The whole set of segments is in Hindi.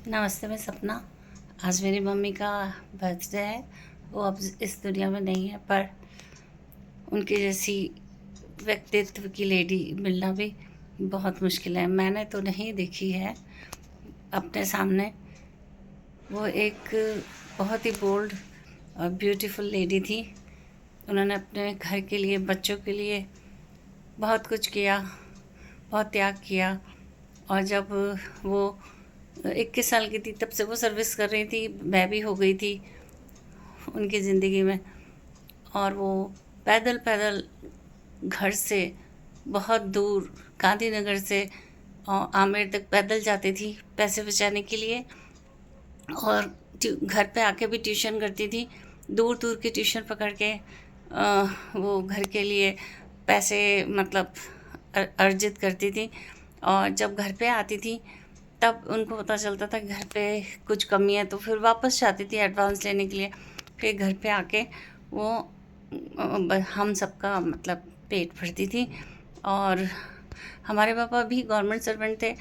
नमस्ते, मैं सपना। आज मेरी मम्मी का बर्थडे है। वो अब इस दुनिया में नहीं है, पर उनकी जैसी व्यक्तित्व की लेडी मिलना भी बहुत मुश्किल है। मैंने तो नहीं देखी है अपने सामने। वो एक बहुत ही बोल्ड और ब्यूटीफुल लेडी थी। उन्होंने अपने घर के लिए, बच्चों के लिए बहुत कुछ किया, बहुत त्याग किया। और जब वो 21 साल की थी, तब से वो सर्विस कर रही थी। मैं भी हो गई थी उनकी ज़िंदगी में। और वो पैदल पैदल घर से बहुत दूर, गांधीनगर से आमेर तक पैदल जाती थी पैसे बचाने के लिए। और घर पे आके भी ट्यूशन करती थी, दूर दूर की ट्यूशन पकड़ के वो घर के लिए पैसे मतलब अर्जित करती थी। और जब घर पे आती थी तब उनको पता चलता था घर पे कुछ कमी है, तो फिर वापस जाती थी एडवांस लेने के लिए। फिर घर पे आके वो हम सबका मतलब पेट भरती थी। और हमारे पापा भी गवर्नमेंट सर्वेंट थे,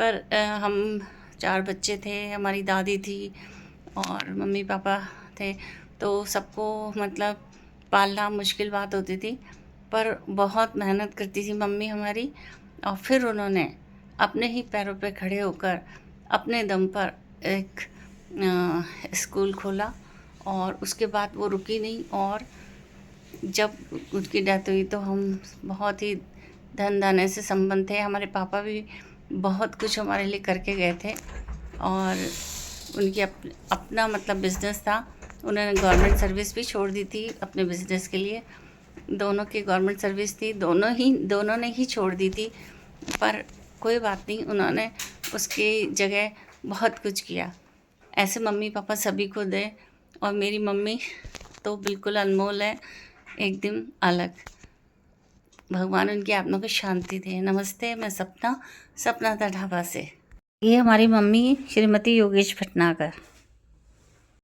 पर हम 4 बच्चे थे, हमारी दादी थी और मम्मी पापा थे, तो सबको मतलब पालना मुश्किल बात होती थी। पर बहुत मेहनत करती थी मम्मी हमारी। और फिर उन्होंने अपने ही पैरों पे खड़े होकर अपने दम पर एक स्कूल खोला। और उसके बाद वो रुकी नहीं। और जब उनकी डेथ हुई तो हम बहुत ही धन धान्य से संबंध थे। हमारे पापा भी बहुत कुछ हमारे लिए करके गए थे। और उनकी अपना मतलब बिज़नेस था। उन्होंने गवर्नमेंट सर्विस भी छोड़ दी थी अपने बिज़नेस के लिए। दोनों की गवर्नमेंट सर्विस थी, दोनों ने ही छोड़ दी थी। पर कोई बात नहीं, उन्होंने उसकी जगह बहुत कुछ किया। ऐसे मम्मी पापा सभी को दे। और मेरी मम्मी तो बिल्कुल अनमोल है, एकदम अलग। भगवान उनकी आत्मा को शांति दे। नमस्ते, मैं सपना दा ढाबा से। ये हमारी मम्मी श्रीमती योगेश भटनागर।